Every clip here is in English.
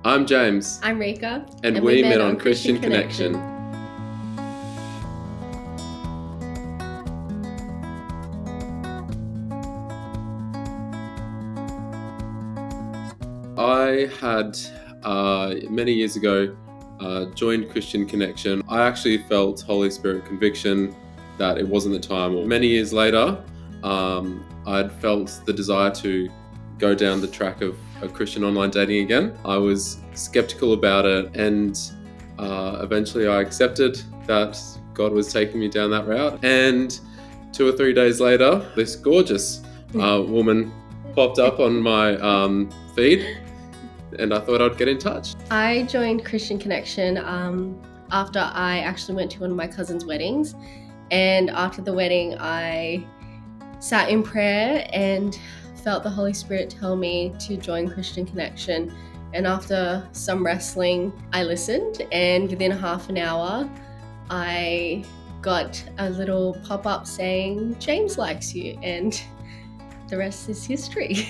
I'm James. I'm Rica. And we met on Christian Connection. I had, many years ago, joined Christian Connection. I actually felt Holy Spirit conviction that it wasn't the time. Many years later, I'd felt the desire to go down the track of Christian online dating again. I was skeptical about it, and eventually I accepted that God was taking me down that route. And 2 or 3 days later, this gorgeous woman popped up on my feed, and I thought I'd get in touch. I joined Christian Connection after I actually went to one of my cousin's weddings. And after the wedding, I sat in prayer and felt the Holy Spirit tell me to join Christian Connection. And after some wrestling, I listened, and within half an hour, I got a little pop-up saying, James likes you, and the rest is history.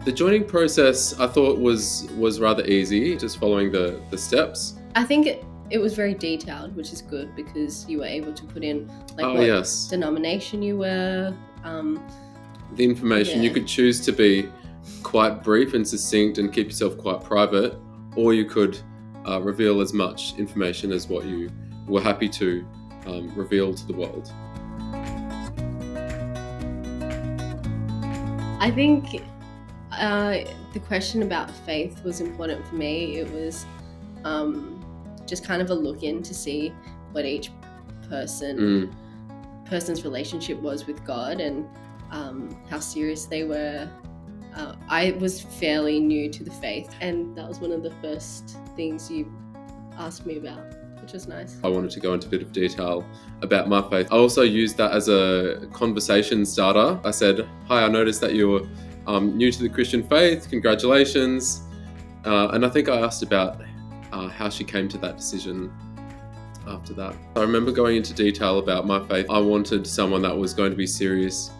The joining process I thought was rather easy, just following the steps. I think it was very detailed, which is good because you were able to put in Yes. denomination you were. The information, you could choose to be quite brief and succinct and keep yourself quite private, or you could reveal as much information as what you were happy to reveal to the world. I think the question about faith was important for me. It was just kind of a look in to see what each person's relationship was with God and how serious they were. I was fairly new to the faith, and that was one of the first things you asked me about, which was nice. I wanted to go into a bit of detail about my faith. I also used that as a conversation starter. I said, hi, I noticed that you're new to the Christian faith, congratulations. And I think I asked about how she came to that decision after that. I remember going into detail about my faith. I wanted someone that was going to be serious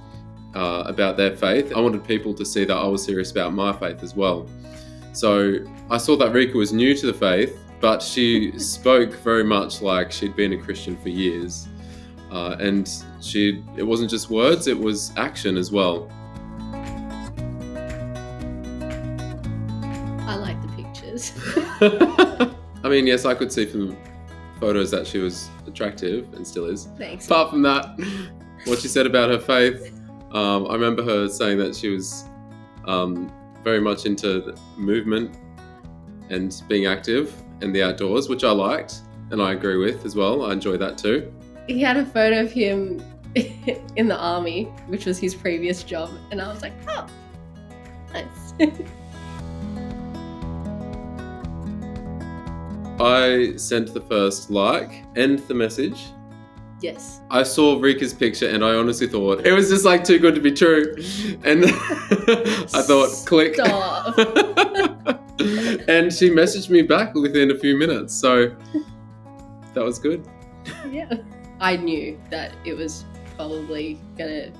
about their faith. I wanted people to see that I was serious about my faith as well. So I saw that Rica was new to the faith, but she spoke very much like she'd been a Christian for years. And it wasn't just words, it was action as well. I like the pictures. I mean, yes, I could see from photos that she was attractive and still is. Thanks. Apart from that, what she said about her faith, I remember her saying that she was very much into the movement and being active and the outdoors, which I liked and I agree with as well. I enjoy that too. He had a photo of him in the army, which was his previous job, and I was like, oh, nice. I sent the first like and the message. Yes. I saw Rica's picture and I honestly thought it was just like too good to be true. And I thought, click. Stop. And she messaged me back within a few minutes. So that was good. Yeah. I knew that it was probably going to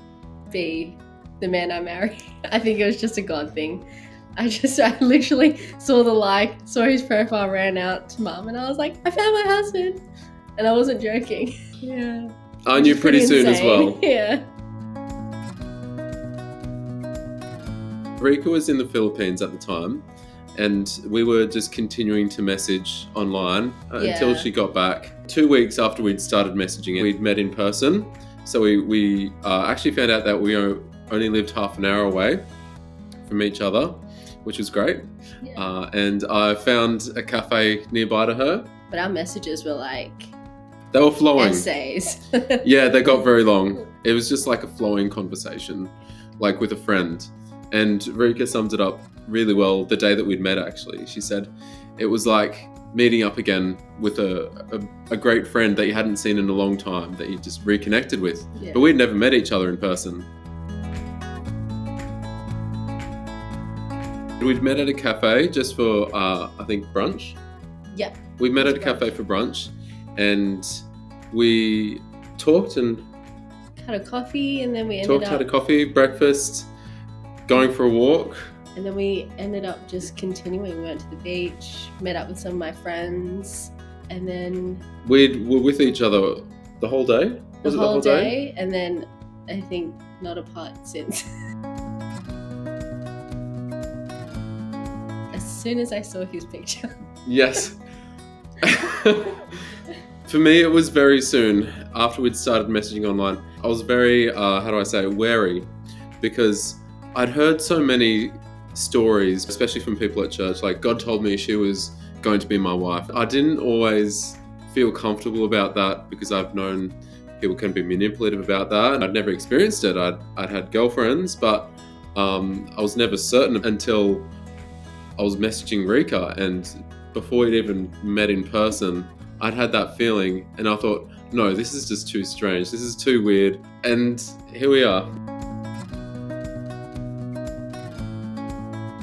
be the man I marry. I think it was just a God thing. I literally saw the like, saw his profile, ran out to Mum, and I was like, I found my husband. And I wasn't joking. Yeah. I knew pretty soon as well. Yeah. Rica was in the Philippines at the time, and we were just continuing to message online until she got back. 2 weeks after we'd started messaging, we'd met in person. So we actually found out that we only lived half an hour away from each other, which was great. Yeah. And I found a cafe nearby to her. But our messages were like... They were flowing. Essays. Yeah, they got very long. It was just like a flowing conversation, like with a friend. And Rica summed it up really well the day that we'd met, actually. She said it was like meeting up again with a great friend that you hadn't seen in a long time, that you just reconnected with. Yeah. But we'd never met each other in person. We'd met at a cafe just for, I think, brunch. Yep. We met at a cafe for brunch, and we talked and had a coffee, and then we ended up... had a coffee, breakfast, going for a walk. And then we ended up just continuing. We went to the beach, met up with some of my friends, and then We were with each other the whole day? Was it the whole day? And then I think not apart since. As soon as I saw his picture. Yes. For me, it was very soon after we'd started messaging online. I was very, wary, because I'd heard so many stories, especially from people at church, like God told me she was going to be my wife. I didn't always feel comfortable about that because I've known people can be manipulative about that. I'd never experienced it. I'd had girlfriends, but I was never certain until I was messaging Rica, and before we'd even met in person, I'd had that feeling, and I thought, no, this is just too strange. This is too weird. And here we are.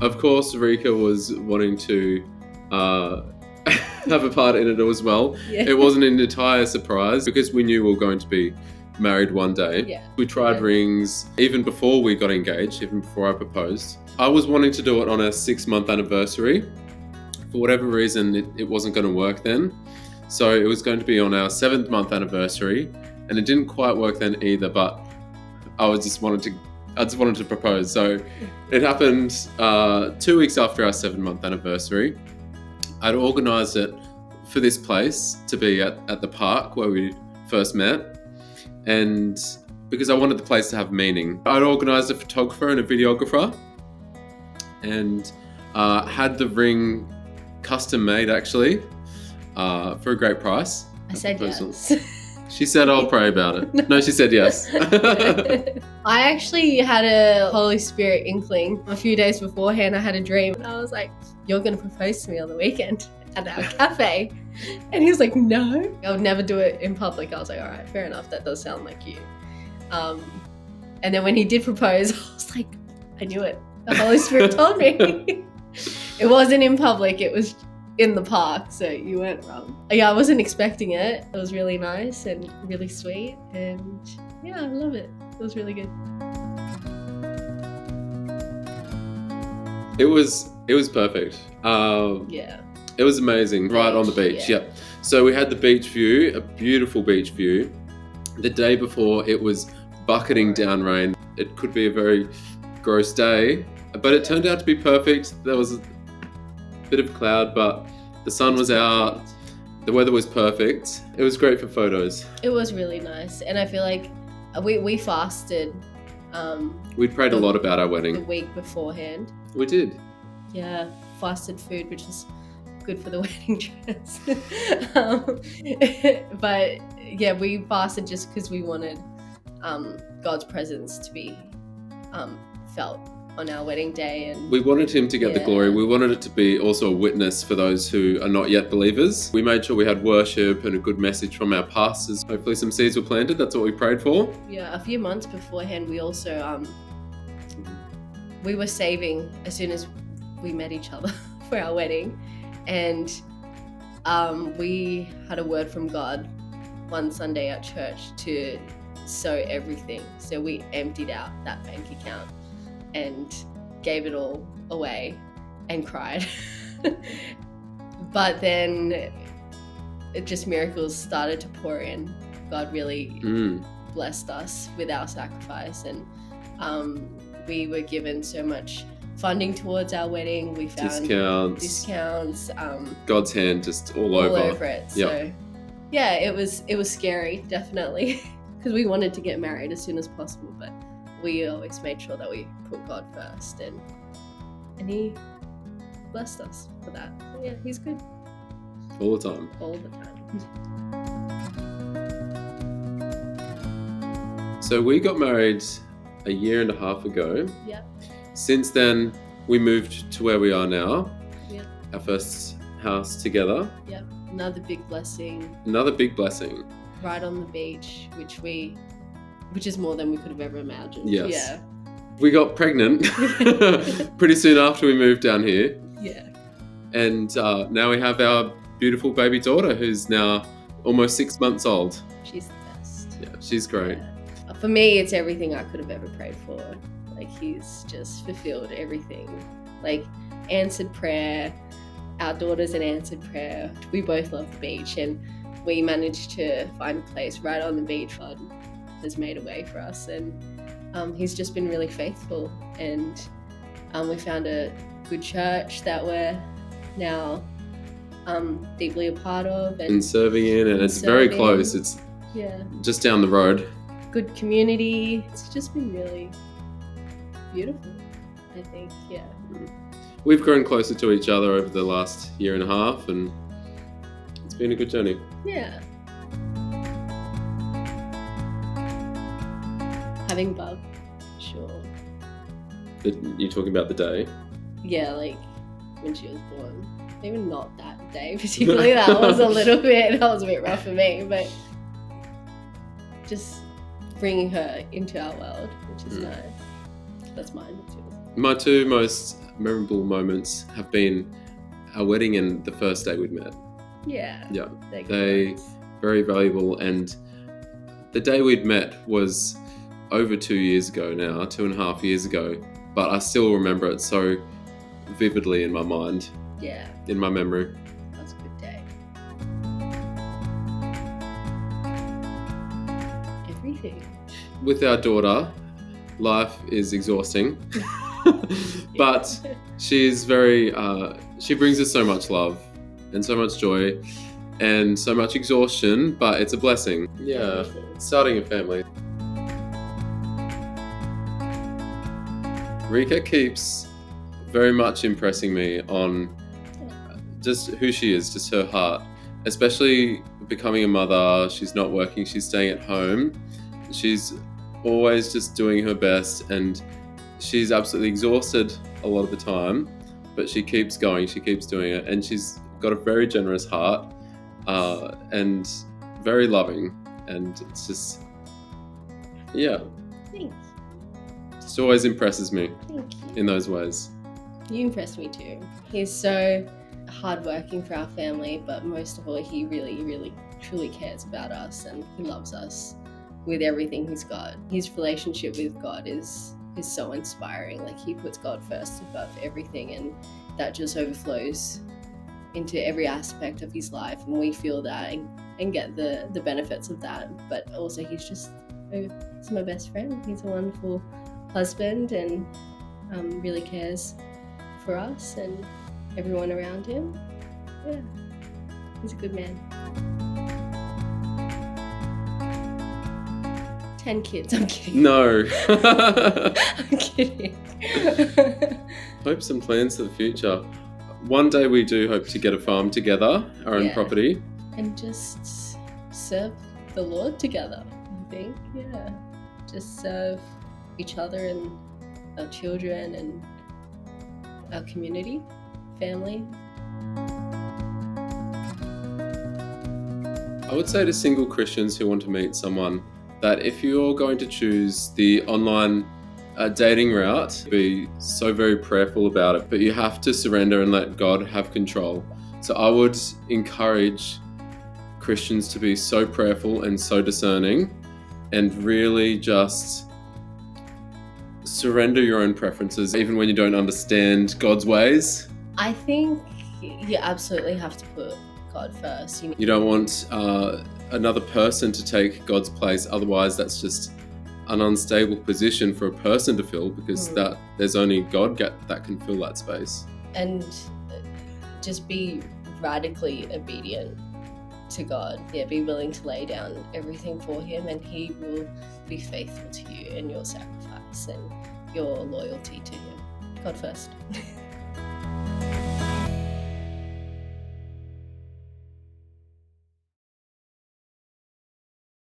Of course, Rica was wanting to have a part in it as well. Yeah. It wasn't an entire surprise because we knew we were going to be married one day. Yeah. We tried rings even before we got engaged, even before I proposed. I was wanting to do it on our 6-month anniversary. For whatever reason, it wasn't going to work then. So it was going to be on our 7th month anniversary, and it didn't quite work then either, but I just wanted to propose. So it happened 2 weeks after our 7-month anniversary. I'd organised it for this place to be at the park where we first met, and because I wanted the place to have meaning. I'd organised a photographer and a videographer, and had the ring custom made actually for a great price. I said yes. She said, I'll pray about it. No, she said yes. I actually had a Holy Spirit inkling. A few days beforehand, I had a dream. I was like, you're going to propose to me on the weekend at our cafe. And he was like, no. I would never do it in public. I was like, all right, fair enough. That does sound like you. And then when he did propose, I was like, I knew it. The Holy Spirit told me. It wasn't in public. It was in the park, so you weren't wrong. Yeah, I wasn't expecting it. It was really nice and really sweet, and yeah, I love it. It was really good. It was perfect. Yeah. It was amazing. Right on the beach. Yeah. Yep. So we had the beach view, a beautiful beach view. The day before, it was bucketing down rain. It could be a very gross day, but it turned out to be perfect. There was a bit of cloud, but the sun was out. The weather was perfect. It was great for photos. It was really nice, and I feel like we fasted. We'd prayed a lot about our The wedding. week beforehand. We did. Yeah, fasted food, which is good for the wedding dress. But yeah, we fasted just because we wanted God's presence to be felt on our wedding day, and We wanted him to get the glory. We wanted it to be also a witness for those who are not yet believers. We made sure we had worship and a good message from our pastors. Hopefully some seeds were planted. That's what we prayed for. yeah, a few months beforehand, we also we were saving as soon as we met each other for our wedding, and we had a word from God one Sunday at church to sow everything. So we emptied out that bank account and gave it all away and cried. But then just miracles started to pour in. God really blessed us with our sacrifice, and we were given so much funding towards our wedding. We found discounts. God's hand just all over it. Yep. So yeah, it was scary, definitely, because we wanted to get married as soon as possible, but we always made sure that we put God first, and he blessed us for that. So yeah, he's good. all the time. All the time. So we got married a year and a half ago. Yeah. Since then, we moved to where we are now. Yeah. Our first house together. Yeah. Another big blessing. Another big blessing. Right on the beach, which is more than we could have ever imagined. Yes. Yeah. We got pregnant pretty soon after we moved down here. Yeah. And now we have our beautiful baby daughter, who's now almost 6 months old. She's the best. Yeah, she's great. Yeah. For me, it's everything I could have ever prayed for Like he's just fulfilled everything. Like answered prayer. Our daughter's an answered prayer. We both love the beach, and we managed to find a place right on the beach. God has made a way for us, and he's just been really faithful. And we found a good church that we're now deeply a part of and serving in, and it's very close. It's just down the road. Good community. It's just been really beautiful, I think. Yeah. We've grown closer to each other over the last year and a half, and it's been a good journey. Yeah. Having Bub, sure. You're talking about the day? Yeah, like when she was born. Maybe not that day particularly. That was a bit rough for me, but just bringing her into our world, which is nice. That's mine. That's yours. My two most memorable moments have been our wedding and the first day we'd met. Yeah. Yeah. They very valuable, and the day we'd met was over 2 years ago now, 2.5 years ago, but I still remember it so vividly in my mind. Yeah. In my memory. That was a good day. Everything. With our daughter, life is exhausting, but she's very, she brings us so much love and so much joy and so much exhaustion, but it's a blessing. Yeah, starting a family. Rica keeps very much impressing me on just who she is, just her heart, especially becoming a mother. She's not working, she's staying at home. She's always just doing her best, and she's absolutely exhausted a lot of the time, but she keeps going, she keeps doing it, and she's got a very generous heart and very loving, and it's just, yeah. Thanks. Just always impresses me. Thank you. In those ways. You impress me too. He's so hardworking for our family, but most of all, he really, really, truly cares about us, and he loves us with everything he's got. His relationship with God is so inspiring. Like, he puts God first above everything, and that just overflows into every aspect of his life, and we feel that and get the benefits of that. But also, he's my best friend. He's a wonderful husband, and really cares for us and everyone around him. Yeah, he's a good man. 10 kids, I'm kidding. No. I'm kidding. Hopes and plans for the future. One day we do hope to get a farm together, our own property. And just serve the Lord together, I think. Yeah. Just serve each other and our children and our community, family. I would say to single Christians who want to meet someone that if you're going to choose the online dating route, be so very prayerful about it, but you have to surrender and let God have control. So I would encourage Christians to be so prayerful and so discerning, and really just surrender your own preferences, even when you don't understand God's ways. I think you absolutely have to put God first. You don't want another person to take God's place, otherwise that's just an unstable position for a person to fill, because that there's only God that can fill that space. And just be radically obedient to God. Yeah, be willing to lay down everything for him, and he will be faithful to you and your sacrifice and your loyalty to him. God first.